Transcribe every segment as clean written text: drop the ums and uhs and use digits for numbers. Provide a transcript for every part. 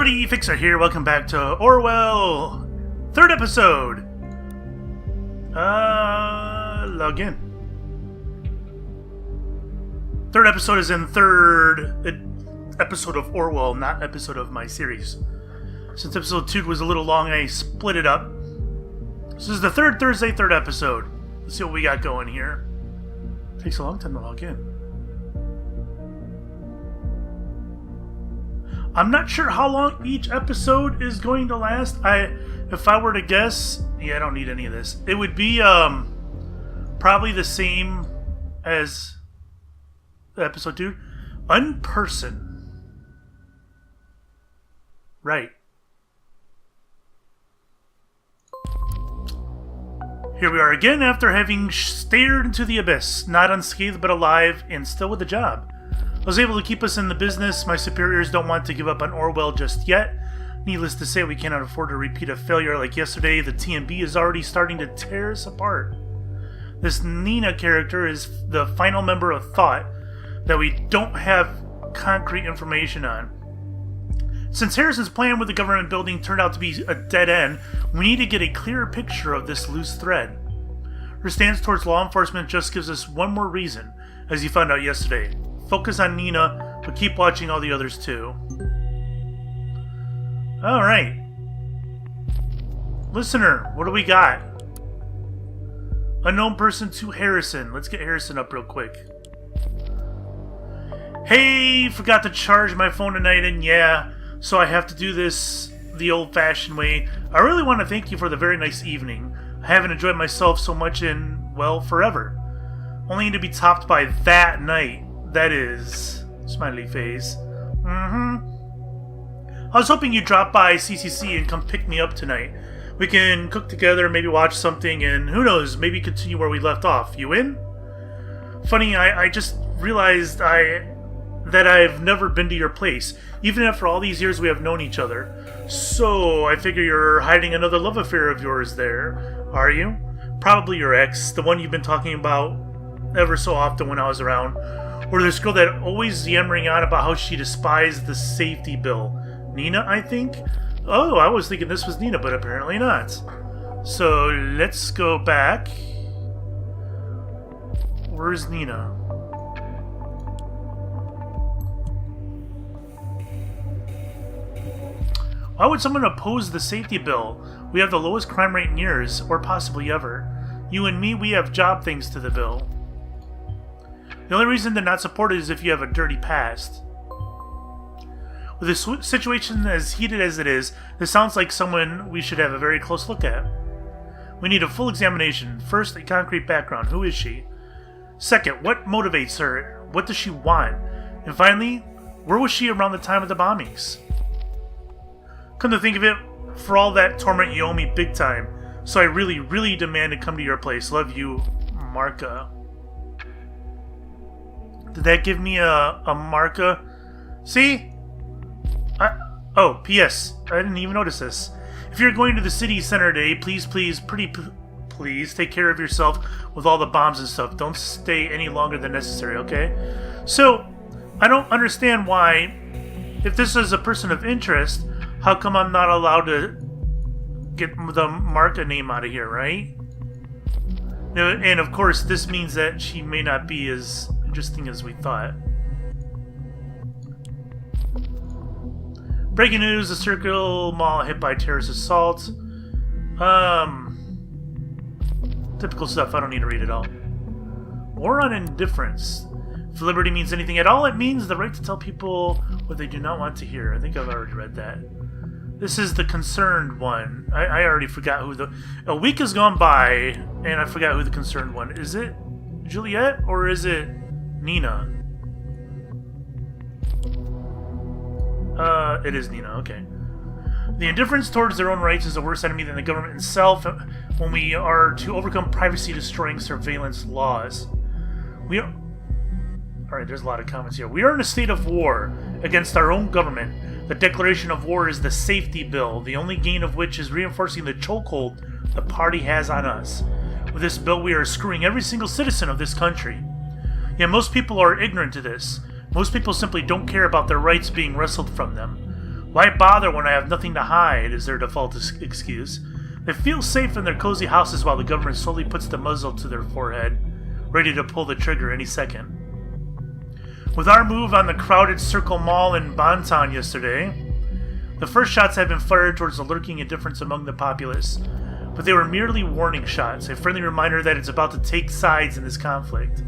everybody, Fixxxer here. Welcome back to Orwell. Third episode. Log in. Third episode is in third episode of Orwell, not episode of my series. Since episode 2 was a little long, I split it up. This is the third Thursday, third episode. Let's see what we got going here. Takes a long time to log in. I'm not sure how long each episode is going to last. If I were to guess, yeah, I don't need any of this. It would be probably the same as episode 2. Unperson. Right. Here we are again after having stared into the abyss, not unscathed but alive and still with a job. I was able to keep us in the business. My superiors don't want to give up on Orwell just yet. Needless to say, we cannot afford to repeat a failure like yesterday. The TMB is already starting to tear us apart. This Nina character is the final member of Thought that we don't have concrete information on. Since Harrison's plan with the government building turned out to be a dead end, we need to get a clearer picture of this loose thread. Her stance towards law enforcement just gives us one more reason, as you found out yesterday. Focus on Nina, but keep watching all the others too. Alright. Listener, what do we got? Unknown person to Harrison. Let's get Harrison up real quick. Hey, forgot to charge my phone tonight, and yeah, so I have to do this the old-fashioned way. I really want to thank you for the very nice evening. I haven't enjoyed myself so much in, well, forever. Only to be topped by that night. That is... smiley face. I was hoping you'd drop by CCC and come pick me up tonight. We can cook together, maybe watch something, and who knows, maybe continue where we left off. You in? Funny, I just realized that I've never been to your place, even after all these years we have known each other. So, I figure you're hiding another love affair of yours there, are you? Probably your ex, the one you've been talking about ever so often when I was around. Or this girl that always yammering on about how she despised the safety bill. Nina, I think? Oh, I was thinking this was Nina, but apparently not. So, let's go back. Where's Nina? Why would someone oppose the safety bill? We have the lowest crime rate in years, or possibly ever. You and me, we have job things to the bill. The only reason to not support it is if you have a dirty past. With a situation as heated as it is, this sounds like someone we should have a very close look at. We need a full examination. First, a concrete background. Who is she? Second, what motivates her? What does she want? And finally, where was she around the time of the bombings? Come to think of it, for all that torment you owe me big time. So I really, really demand to come to your place. Love you, Marka. Did that give me a marca? See? Oh, P.S. I didn't even notice this. If you're going to the city center today, please, please take care of yourself with all the bombs and stuff. Don't stay any longer than necessary, okay? So, I don't understand why, if this is a person of interest, how come I'm not allowed to get the Marka name out of here, right? No, and of course, this means that she may not be as interesting as we thought. Breaking news, the Circle Mall hit by terrorist assault. Typical stuff, I don't need to read it all. War on indifference. If liberty means anything at all, it means the right to tell people what they do not want to hear. I think I've already read that. This is the concerned one. I already forgot who the... A week has gone by, and I forgot who the concerned one. Is it Juliet, or is it Nina? It is Nina, okay. The indifference towards their own rights is a worse enemy than the government itself when we are to overcome privacy-destroying surveillance laws. Alright, there's a lot of comments here. We are in a state of war against our own government. The declaration of war is the safety bill, the only gain of which is reinforcing the chokehold the party has on us. With this bill, we are screwing every single citizen of this country. Yet most people are ignorant to this. Most people simply don't care about their rights being wrestled from them. Why bother when I have nothing to hide, is their default excuse. They feel safe in their cozy houses while the government slowly puts the muzzle to their forehead, ready to pull the trigger any second. With our move on the crowded Circle Mall in Bonton yesterday, the first shots had been fired towards the lurking indifference among the populace, but they were merely warning shots, a friendly reminder that it's about to take sides in this conflict.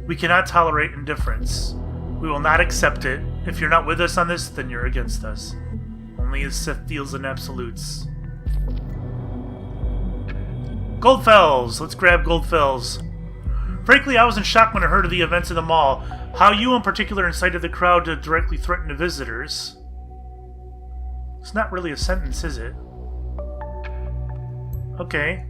We cannot tolerate indifference. We will not accept it. If you're not with us on this, then you're against us. Only as Sith deals in absolutes. Goldfells! Let's grab Goldfells. Frankly, I was in shock when I heard of the events in the mall. How you in particular incited the crowd to directly threaten the visitors. It's not really a sentence, is it? Okay.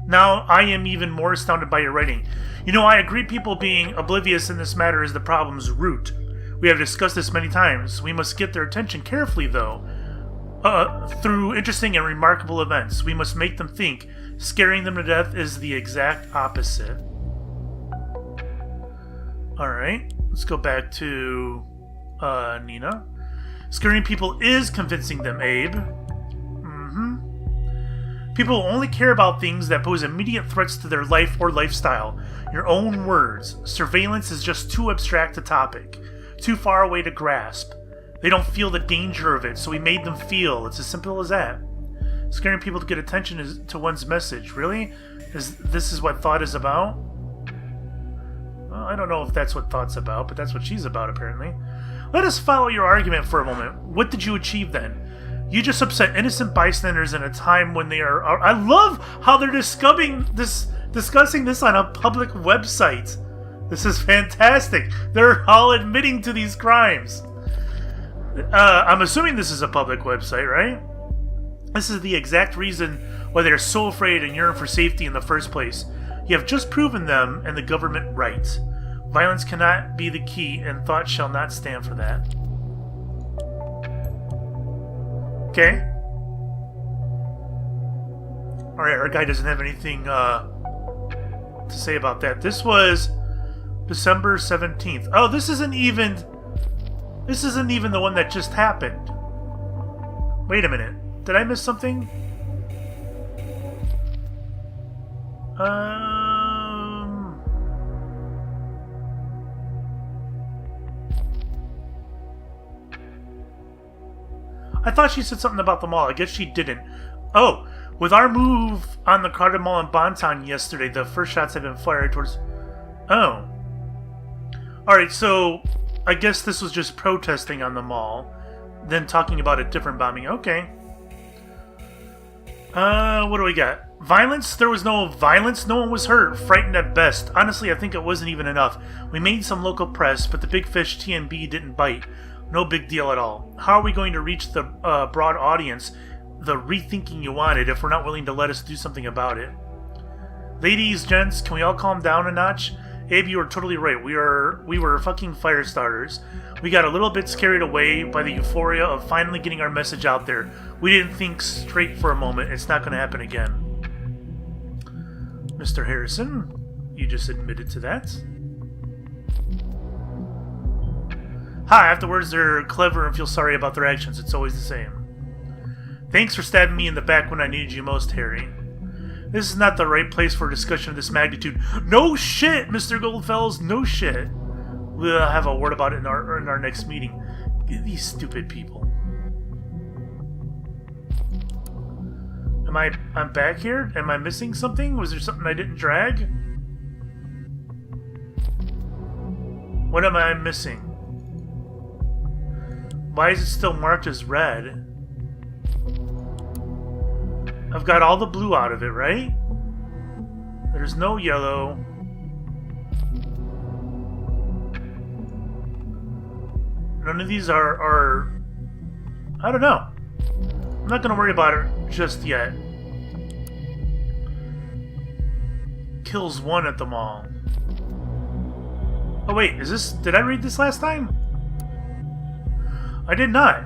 Now, I am even more astounded by your writing. You know, I agree people being oblivious in this matter is the problem's root. We have discussed this many times. We must get their attention carefully, though. Through interesting and remarkable events. We must make them think. Scaring them to death is the exact opposite. Alright, let's go back to Nina. Scaring people is convincing them, Abe. People only care about things that pose immediate threats to their life or lifestyle. Your own words. Surveillance is just too abstract a topic. Too far away to grasp. They don't feel the danger of it, so we made them feel. It's as simple as that. Scaring people to get attention to one's message. Really? This is what thought is about? Well, I don't know if that's what thought's about, but that's what she's about, apparently. Let us follow your argument for a moment. What did you achieve then? You just upset innocent bystanders in a time when they are... I love how they're discussing this on a public website. This is fantastic. They're all admitting to these crimes. I'm assuming this is a public website, right? This is the exact reason why they're so afraid and yearn for safety in the first place. You have just proven them and the government right. Violence cannot be the key, and thought shall not stand for that. Okay. Alright, our guy doesn't have anything to say about that. This was December 17th. Oh, this isn't even the one that just happened. Wait a minute. Did I miss something? I thought she said something about the mall. I guess she didn't. Oh, with our move on the crowded mall in Bonton yesterday, the first shots have been fired towards... Oh. Alright, so I guess this was just protesting on the mall, then talking about a different bombing. Okay. What do we got? Violence? There was no violence. No one was hurt. Frightened at best. Honestly, I think it wasn't even enough. We made some local press, but the big fish TNB didn't bite. No big deal at all. How are we going to reach the broad audience, the rethinking you wanted, if we're not willing to let us do something about it? Ladies, gents, can we all calm down a notch? Abe, you were totally right. We were fucking fire starters. We got a little bit carried away by the euphoria of finally getting our message out there. We didn't think straight for a moment. It's not going to happen again. Mr. Harrison, you just admitted to that. Hi, afterwards they're clever and feel sorry about their actions. It's always the same. Thanks for stabbing me in the back when I needed you most, Harry. This is not the right place for a discussion of this magnitude. No shit, Mr. Goldfells, no shit. We'll have a word about it in our next meeting. These stupid people. I'm back here? Am I missing something? Was there something I didn't drag? What am I missing? Why is it still marked as red? I've got all the blue out of it, right? There's no yellow. None of these are I don't know. I'm not going to worry about it just yet. Kills one at the mall. Oh wait, did I read this last time? I did not.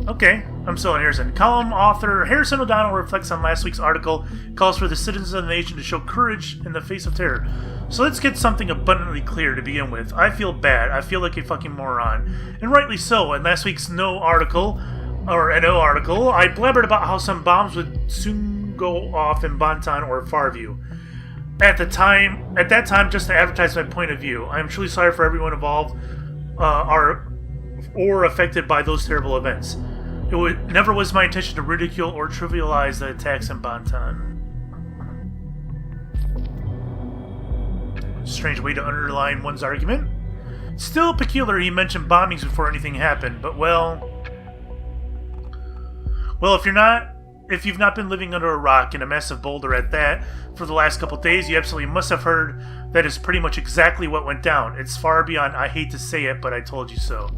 Okay, I'm still on Harrison. Column author Harrison O'Donnell reflects on last week's article, calls for the citizens of the nation to show courage in the face of terror. So let's get something abundantly clear to begin with. I feel bad. I feel like a fucking moron. And rightly so. In last week's No article, I blabbered about how some bombs would soon go off in Bonton or Farview. At that time, just to advertise my point of view. I am truly sorry for everyone involved or affected by those terrible events. It never was my intention to ridicule or trivialize the attacks in Bonton. Strange way to underline one's argument. Still peculiar he mentioned bombings before anything happened, but well, if you've not been living under a rock and a massive boulder at that for the last couple days, you absolutely must have heard that is pretty much exactly what went down. It's far beyond I hate to say it, but I told you so.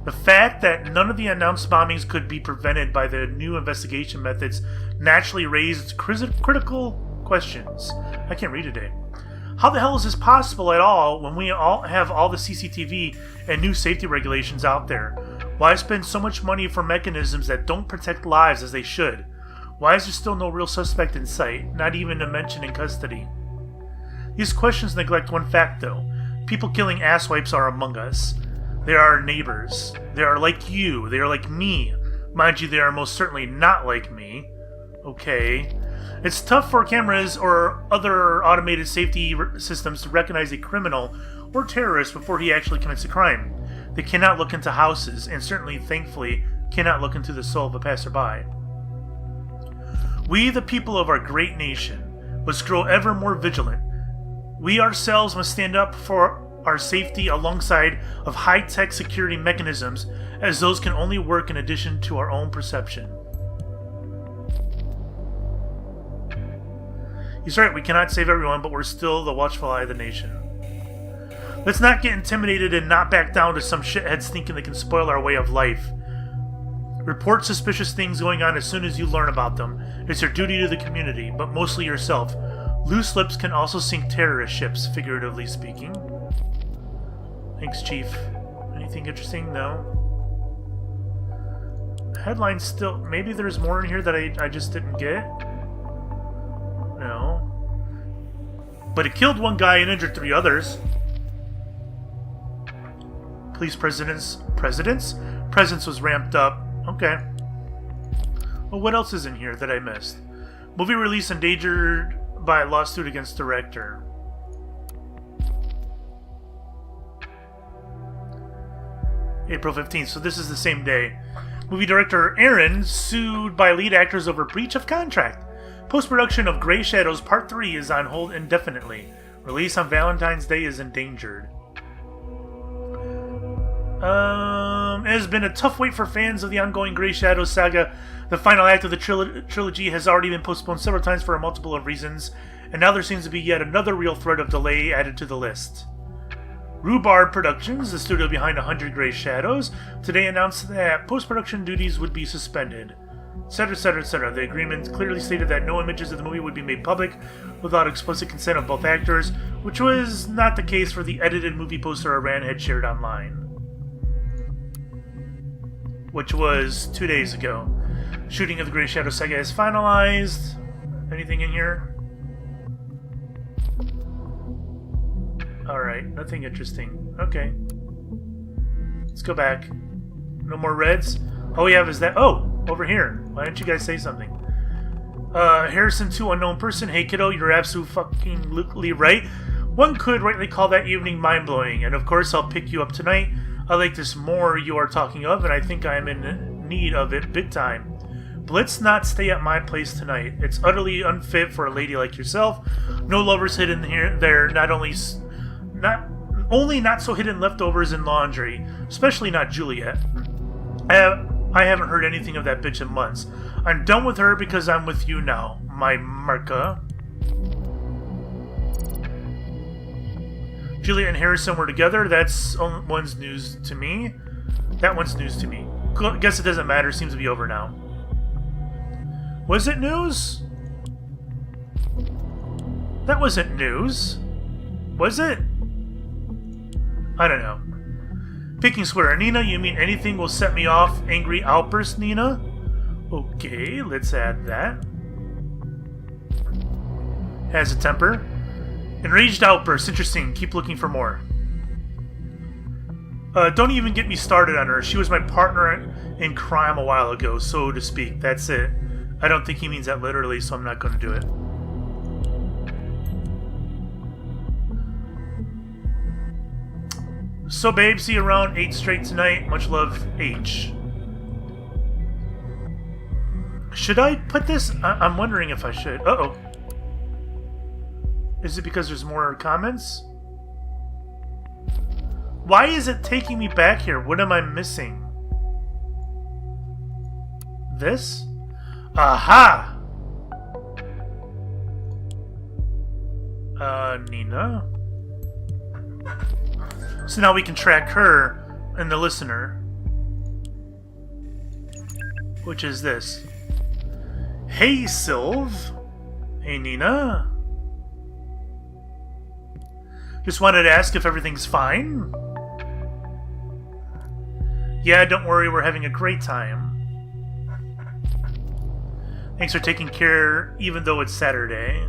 The fact that none of the announced bombings could be prevented by the new investigation methods naturally raised critical questions. I can't read today. How the hell is this possible at all when we all have all the CCTV and new safety regulations out there? Why spend so much money for mechanisms that don't protect lives as they should? Why is there still no real suspect in sight, not even a mention in custody? These questions neglect one fact though. People killing asswipes are among us. They are our neighbors. They are like you. They are like me. Mind you, they are most certainly not like me. Okay. It's tough for cameras or other automated safety systems to recognize a criminal or terrorist before he actually commits a crime. They cannot look into houses, and certainly, thankfully, cannot look into the soul of a passerby. We, the people of our great nation, must grow ever more vigilant. We ourselves must stand up for our safety alongside of high-tech security mechanisms, as those can only work in addition to our own perception. He's right, we cannot save everyone, but we're still the watchful eye of the nation. Let's not get intimidated and not back down to some shitheads thinking they can spoil our way of life. Report suspicious things going on as soon as you learn about them. It's your duty to the community, but mostly yourself. Loose lips can also sink terrorist ships, figuratively speaking. Thanks, Chief. Anything interesting? No. Headlines still... Maybe there's more in here that I just didn't get? No. But it killed one guy and injured 3 others. Police presence was ramped up. Okay. Well, what else is in here that I missed? Movie release endangered by a lawsuit against director. April 15th, so this is the same day. Movie director Aaron sued by lead actors over breach of contract. Post-production of Grey Shadows Part 3 is on hold indefinitely. Release on Valentine's Day is endangered. It has been a tough wait for fans of the ongoing Grey Shadows saga. The final act of the trilogy has already been postponed several times for a multiple of reasons, and now there seems to be yet another real threat of delay added to the list. Rhubarb Productions, the studio behind 100 Grey Shadows, today announced that post-production duties would be suspended. Etc., etc., etc. The agreement clearly stated that no images of the movie would be made public without explicit consent of both actors, which was not the case for the edited movie poster Iran had shared online. Which was 2 days ago. Shooting of the Grey Shadow saga is finalized. Anything in here? Alright, nothing interesting. Okay. Let's go back. No more reds? All we have is that... Oh! Over here. Why didn't you guys say something? Harrison 2 Unknown Person. Hey kiddo, you're absolutely fucking right. One could rightly call that evening mind-blowing. And of course, I'll pick you up tonight. I like this more you are talking of, and I think I am in need of it big time. But let's not stay at my place tonight. It's utterly unfit for a lady like yourself. No lovers hidden here, there. Not only not so hidden leftovers in laundry, especially not Juliet. I haven't heard anything of that bitch in months. I'm done with her because I'm with you now, my Marca. Juliet and Harrison were together. That's one's news to me. That one's news to me. Guess it doesn't matter. Seems to be over now. Was it news? That wasn't news. Was it? I don't know. Picking sweater. Nina, you mean anything will set me off? Angry outburst, Nina? Okay, let's add that. Has a temper. Enraged outburst. Interesting. Keep looking for more. Don't even get me started on her. She was my partner in crime a while ago, so to speak. That's it. I don't think he means that literally, so I'm not going to do it. So, babe, see you around 8 straight tonight. Much love, H. Should I put this? I'm wondering if I should. Uh-oh. Is it because there's more comments? Why is it taking me back here? What am I missing? This? Aha! Nina? So now we can track her and the listener. Which is this. Hey, Sylv. Hey, Nina. Just wanted to ask if everything's fine. Yeah, don't worry, we're having a great time. Thanks for taking care, even though it's Saturday.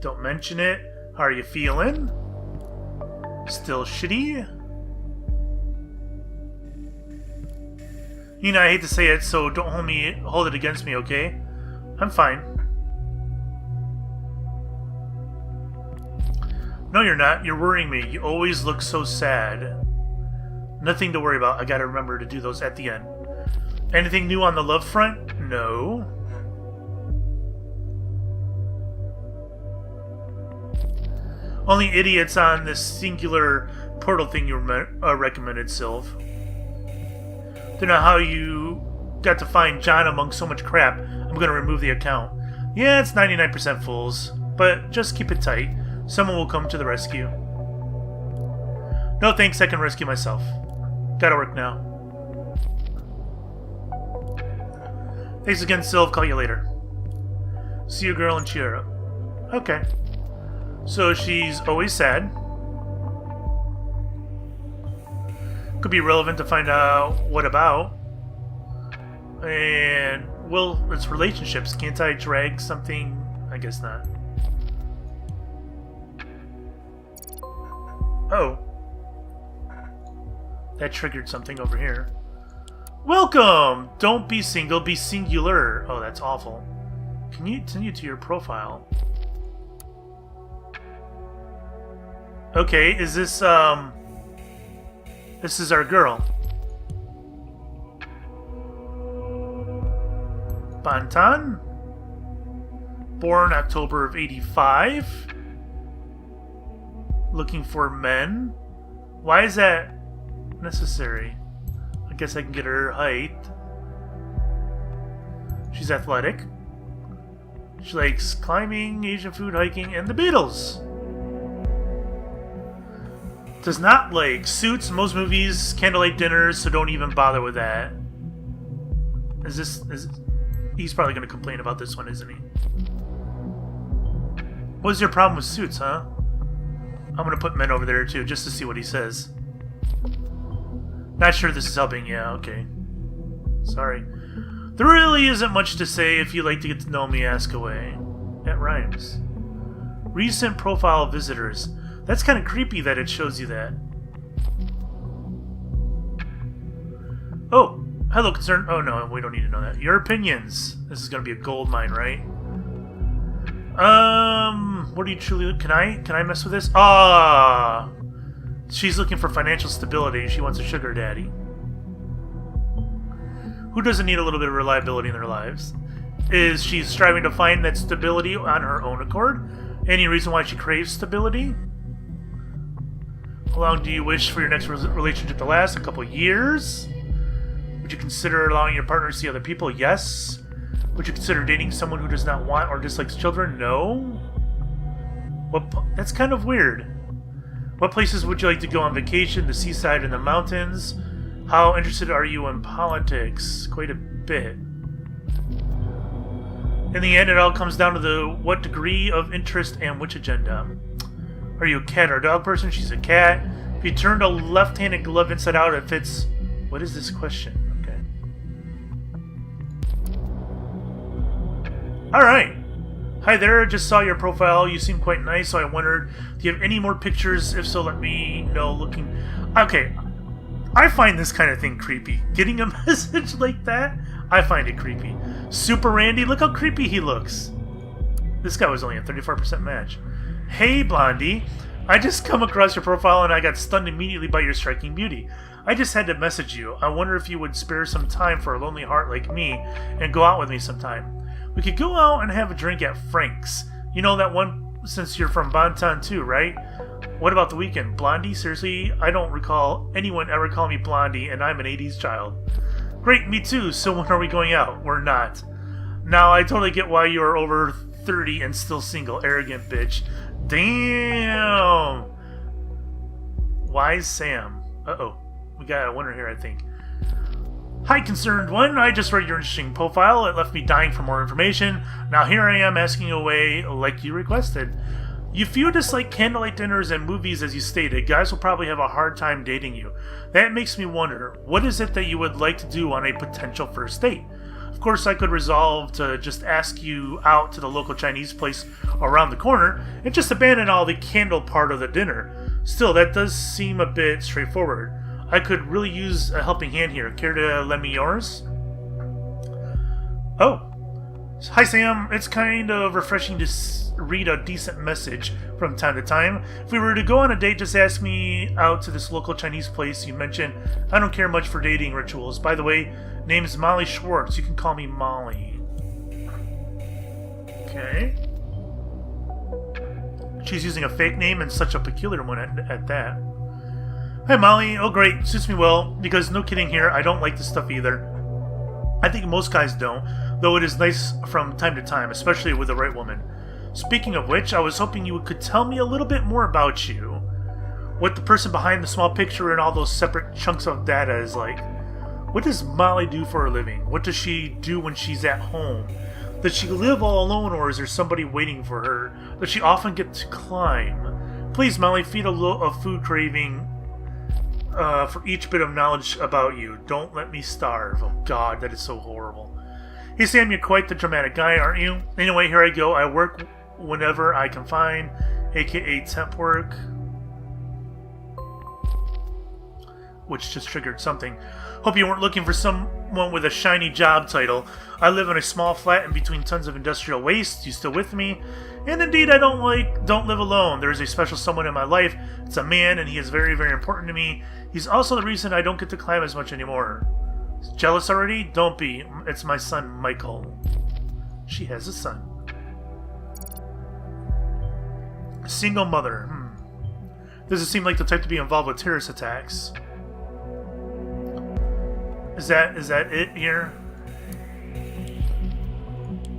Don't mention it. How are you feeling? Still shitty? Nina, I hate to say it, so don't hold it against me, okay? I'm fine. No, you're not. You're worrying me. You always look so sad. Nothing to worry about. I gotta remember to do those at the end. Anything new on the love front? No. Only idiots on this singular portal thing you recommended, Sylv. Don't know how you got to find John among so much crap. I'm gonna remove the account. Yeah, it's 99% fools, but just keep it tight. Someone will come to the rescue. No thanks, I can rescue myself. Gotta work now. Thanks again, Sylv. Call you later. See you, girl, and cheer up. Okay. So she's always sad. Could be relevant to find out what about. And, well, it's relationships. Can't I drag something? I guess not. Oh. That triggered something over here. Welcome! Don't be single, be singular. Oh, that's awful. Can you continue to your profile? Okay, is this, this is our girl. Bonton? Born October of 85. Looking for men. Why is that necessary? I guess I can get her height. She's athletic. She likes climbing, Asian food, hiking, and the Beatles. Does not like Suits, most movies, candlelight dinners, so don't even bother with that. He's probably going to complain about this one, isn't he? What's your problem with Suits, huh? I'm going to put men over there too, just to see what he says. Not sure this is helping. Yeah, okay. Sorry. There really isn't much to say. If you'd like to get to know me, ask away. That rhymes. Recent profile visitors. That's kind of creepy that it shows you that. Oh, hello, concern. Oh no, we don't need to know that. Your opinions. This is going to be a gold mine, right? What do you truly... Can I mess with this? Ah! She's looking for financial stability. She wants a sugar daddy. Who doesn't need a little bit of reliability in their lives? Is she striving to find that stability on her own accord? Any reason why she craves stability? How long do you wish for your next relationship to last? A couple years? Would you consider allowing your partner to see other people? Yes. Would you consider dating someone who does not want or dislikes children? No. That's kind of weird. What places would you like to go on vacation? The seaside and the mountains? How interested are you in politics? Quite a bit. In the end, it all comes down to what degree of interest and which agenda. Are you a cat or a dog person? She's a cat. If you turn a left-handed glove inside out, it fits... What is this question? Okay. Alright. Hi there, just saw your profile. You seem quite nice, so I wondered, do you have any more pictures? If so, let me know. Looking... Okay. I find this kind of thing creepy. Getting a message like that, I find it creepy. Super Randy, look how creepy he looks. This guy was only a 34% match. Hey, Blondie. I just come across your profile and I got stunned immediately by your striking beauty. I just had to message you. I wonder if you would spare some time for a lonely heart like me and go out with me sometime. We could go out and have a drink at Frank's. You know that one since you're from Bonton too, right? What about the weekend? Blondie? Seriously? I don't recall anyone ever calling me Blondie, and I'm an 80s child. Great, me too. So when are we going out? We're not. Now, I totally get why you're over 30 and still single, arrogant bitch. Damn! Wise Sam. Uh-oh. We got a winner here, I think. Hi, concerned one. I just read your interesting profile. It left me dying for more information. Now here I am asking away like you requested. If you dislike candlelight dinners and movies as you stated, guys will probably have a hard time dating you. That makes me wonder, what is it that you would like to do on a potential first date? Of course, I could resolve to just ask you out to the local Chinese place around the corner and just abandon all the candle part of the dinner. Still, that does seem a bit straightforward. I could really use a helping hand here. Care to lend me yours? Oh. Hi, Sam. It's kind of refreshing to read a decent message from time to time. If we were to go on a date, just ask me out to this local Chinese place you mentioned. I don't care much for dating rituals. By the way, name's Molly Schwartz. You can call me Molly. Okay. She's using a fake name and such a peculiar one at that. Hi, Molly. Oh, great. Suits me well, because no kidding here, I don't like this stuff either. I think most guys don't, though it is nice from time to time, especially with the right woman. Speaking of which, I was hoping you could tell me a little bit more about you. What the person behind the small picture and all those separate chunks of data is like. What does Molly do for a living? What does she do when she's at home? Does she live all alone, or is there somebody waiting for her? Does she often get to climb? Please, Molly, feed a little of food craving for each bit of knowledge about you. Don't let me starve. Oh God, that is so horrible. Hey Sam, you're quite the dramatic guy, aren't you? Anyway, here I go. I work whenever I can find, aka temp work. Which just triggered something. Hope you weren't looking for someone with a shiny job title. I live in a small flat in between tons of industrial waste. You still with me? And indeed, I don't live alone. There is a special someone in my life. It's a man, and he is very, very important to me. He's also the reason I don't get to climb as much anymore. Jealous already? Don't be. It's my son, Michael. She has a son. Single mother. Doesn't seem like the type to be involved with terrorist attacks. Is that it here?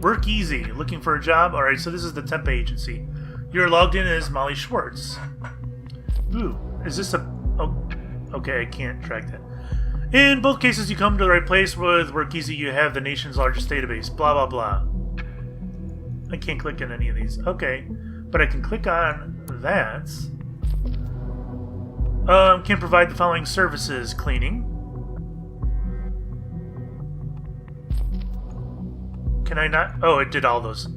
Work easy. Looking for a job? Alright, so this is the temp agency. You're logged in as Molly Schwartz. Ooh, is this a... Oh, okay, I can't track that. In both cases, you come to the right place. With Work Easy, you have the nation's largest database. Blah, blah, blah. I can't click on any of these. Okay, but I can click on that. Can provide the following services. Cleaning. Can I not? Oh, it did all those.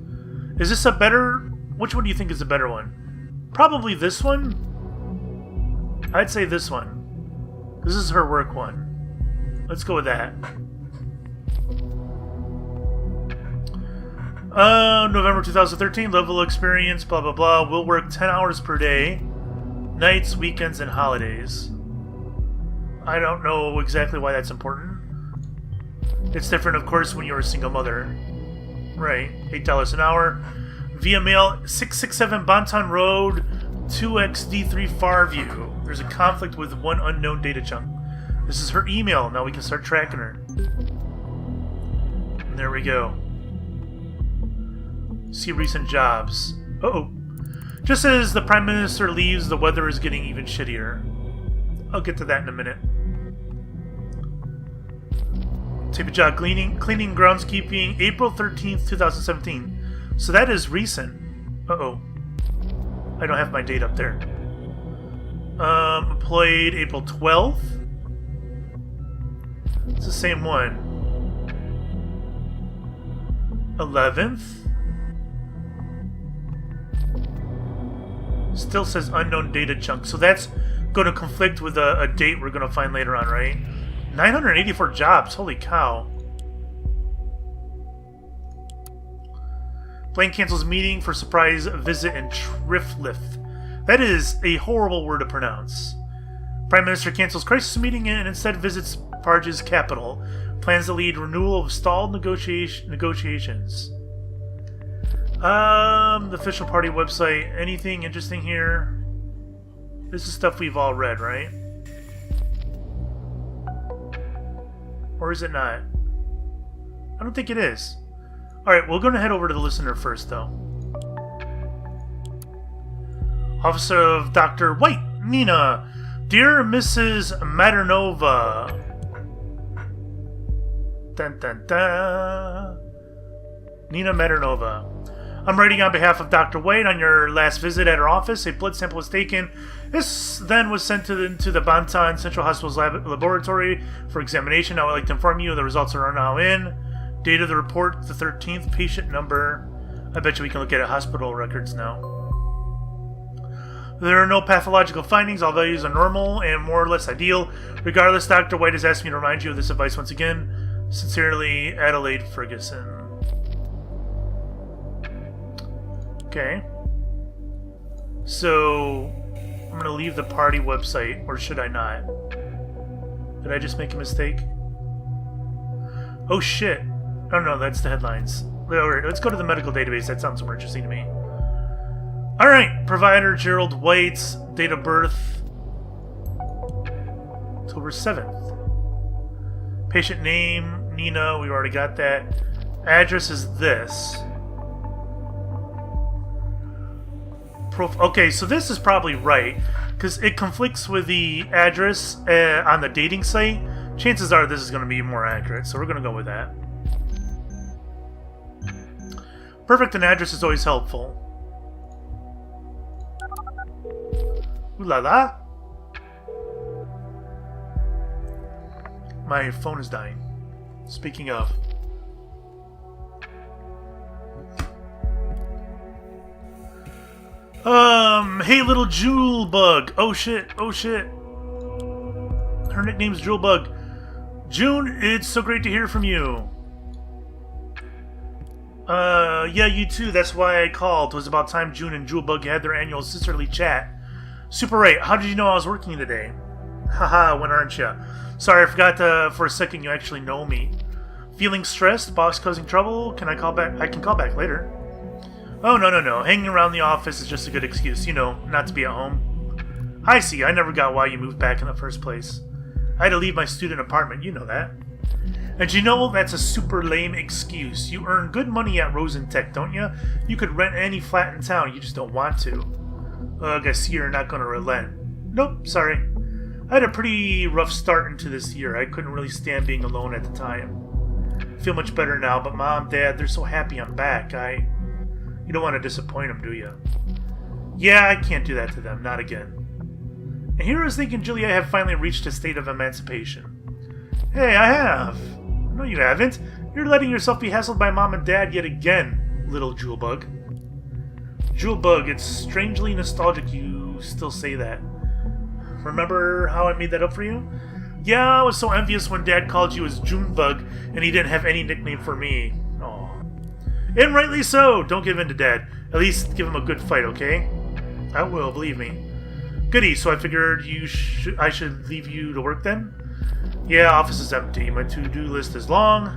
Is this a better... Which one do you think is a better one? Probably this one? I'd say this one. This is her work one. Let's go with that. November 2013, level of experience, blah, blah, blah. We'll work 10 hours per day. Nights, weekends, and holidays. I don't know exactly why that's important. It's different, of course, when you're a single mother. Right. $8 an hour. Via mail, 667 Bonton Road, 2XD3 Farview. There's a conflict with one unknown data chunk. This is her email. Now we can start tracking her. And there we go. See recent jobs. Uh-oh. Just as the Prime Minister leaves, the weather is getting even shittier. I'll get to that in a minute. Type of job, cleaning, groundskeeping, April 13th, 2017. So that is recent. Uh-oh. I don't have my date up there. Employed April 12th. It's the same one. 11th. Still says unknown data chunk. So that's going to conflict with a date we're going to find later on, right? 984 jobs. Holy cow. Blaine cancels meeting for surprise visit in Triflith. That is a horrible word to pronounce. Prime Minister cancels crisis meeting and instead visits Parge's capital. Plans to lead renewal of stalled negotiations. The official party website. Anything interesting here? This is stuff we've all read, right? Or is it not? I don't think it is. Alright, we're going to head over to the listener first, though. Office of Dr. White, Nina. Dear Mrs. Maternova. Dun dun dun. Nina Maternova. I'm writing on behalf of Dr. White. On your last visit at her office, a blood sample was taken. This then was sent into the Bonton Central Hospital's laboratory for examination. I would like to inform you the results are now in. Date of the report, the 13th. Patient number. I bet you we can look at hospital records now. There are no pathological findings. All values are normal and more or less ideal. Regardless, Dr. White has asked me to remind you of this advice once again. Sincerely, Adelaide Ferguson. Okay. So, I'm going to leave the party website, or should I not? Did I just make a mistake? Oh shit. Oh no, that's the headlines. Alright, let's go to the medical database. That sounds more interesting to me. Alright, provider Gerald White's date of birth, October 7th. Patient name, Nina, we already got that. Address is this. Okay, so this is probably right, because it conflicts with the address on the dating site. Chances are this is going to be more accurate, so we're going to go with that. Perfect, an address is always helpful. Ooh la la. My phone is dying. Speaking of. Hey little Jewel Bug. Oh shit, oh shit. Her nickname's Jewel Bug. June, it's so great to hear from you. Yeah, you too. That's why I called. It was about time June and Jewel Bug had their annual sisterly chat. Super right. How did you know I was working today? Haha, when aren't ya? Sorry, I forgot for a second you actually know me. Feeling stressed? Boss causing trouble? Can I call back? I can call back later. Oh, no. Hanging around the office is just a good excuse, you know, not to be at home. I see. I never got why you moved back in the first place. I had to leave my student apartment, you know that. And you know, that's a super lame excuse. You earn good money at Rosentech, don't you? You could rent any flat in town, you just don't want to. Ugh, I see you're not gonna relent. Nope, sorry. I had a pretty rough start into this year. I couldn't really stand being alone at the time. I feel much better now, but Mom, Dad, they're so happy I'm back. You don't want to disappoint them, do you? Yeah, I can't do that to them, not again. And here I was thinking Julia have finally reached a state of emancipation. Hey, I have. No, you haven't. You're letting yourself be hassled by Mom and Dad yet again, little Jewelbug. Jewelbug, it's strangely nostalgic you still say that. Remember how I made that up for you? Yeah, I was so envious when Dad called you as Junebug and he didn't have any nickname for me. Aw. And rightly so. Don't give in to Dad. At least give him a good fight, okay? I will, believe me. Goody, so I figured I should leave you to work then? Yeah, office is empty. My to-do list is long.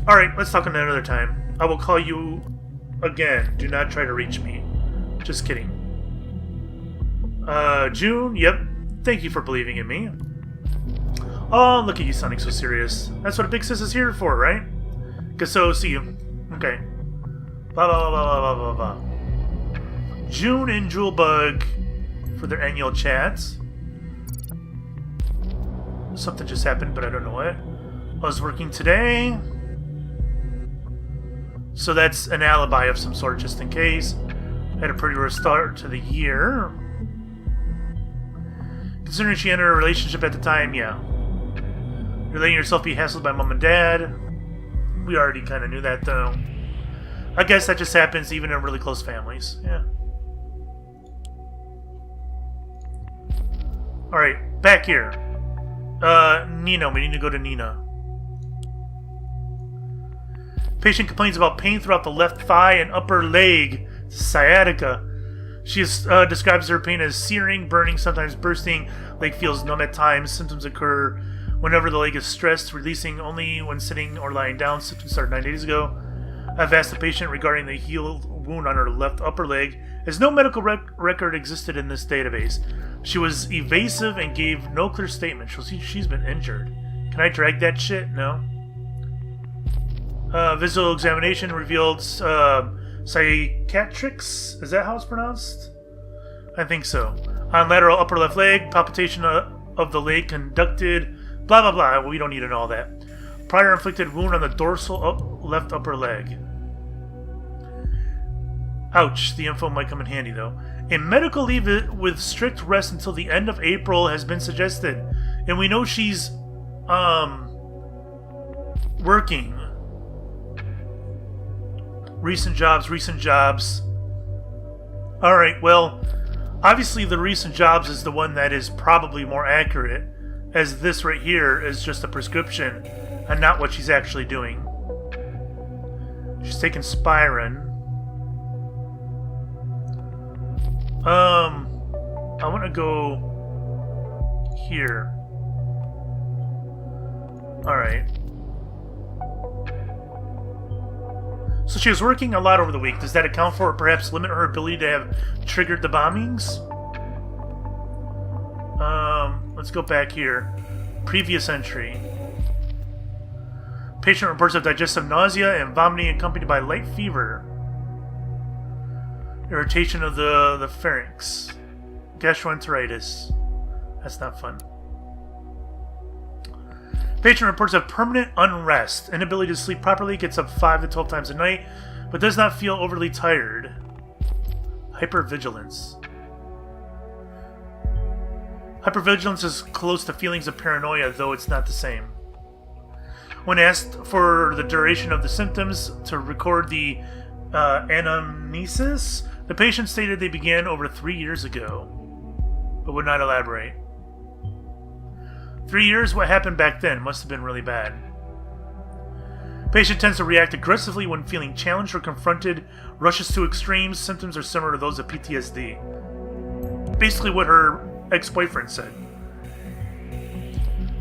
Alright, let's talk another time. I will call you again. Do not try to reach me. Just kidding. June? Yep. Thank you for believing in me. Oh, look at you sounding so serious. That's what a big sis is here for, right? Guess so, see you. Okay. Blah, blah, blah, blah, blah, blah, blah. June and Jewelbug for their annual chats. Something just happened, but I don't know what. I was working today. So that's an alibi of some sort, just in case. I had a pretty rough start to the year. Considering she entered a relationship at the time, yeah. You're letting yourself be hassled by mom and dad. We already kind of knew that, though. I guess that just happens even in really close families. Yeah. Alright, back here. Nina. We need to go to Nina. Patient complains about pain throughout the left thigh and upper leg. Sciatica. She describes her pain as searing, burning, sometimes bursting. Leg feels numb at times. Symptoms occur whenever the leg is stressed, releasing only when sitting or lying down. Symptoms started 9 days ago. I've asked the patient regarding the healed wound on her left upper leg, as no medical record existed in this database. She was evasive and gave no clear statement. She's been injured. Can I drag that shit? No. Visual examination revealed cicatrix. Is that how it's pronounced? I think so. On lateral upper left leg, palpitation of the leg conducted. Blah blah blah. We don't need to know all that. Prior inflicted wound on the dorsal left upper leg. Ouch. The info might come in handy though. A medical leave with strict rest until the end of April has been suggested, and we know she's working. Recent jobs. Alright, well, obviously the recent jobs is the one that is probably more accurate, as this right here is just a prescription and not what she's actually doing. She's taking Spirin. I want to go here. Alright. So she was working a lot over the week. Does that account for, or perhaps limit her ability to have triggered the bombings? Let's go back here. Previous entry. Patient reports of digestive nausea and vomiting accompanied by light fever. Irritation of the pharynx. Gastroenteritis. That's not fun. Patient reports of permanent unrest, inability to sleep properly, gets up 5 to 12 times a night, but does not feel overly tired. Hypervigilance. Hypervigilance is close to feelings of paranoia, though it's not the same. When asked for the duration of the symptoms to record the anamnesis, the patient stated they began over 3 years ago, but would not elaborate. 3 years? What happened back then? Must have been really bad. Patient tends to react aggressively when feeling challenged or confronted, rushes to extremes. Symptoms are similar to those of PTSD. Basically what her ex-boyfriend said.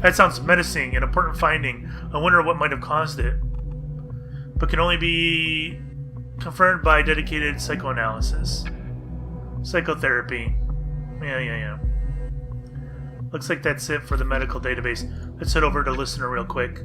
That sounds menacing, an important finding. I wonder what might have caused it. But can only be confirmed by dedicated psychoanalysis. Psychotherapy. Yeah. Looks like that's it for the medical database. Let's head over to listener real quick.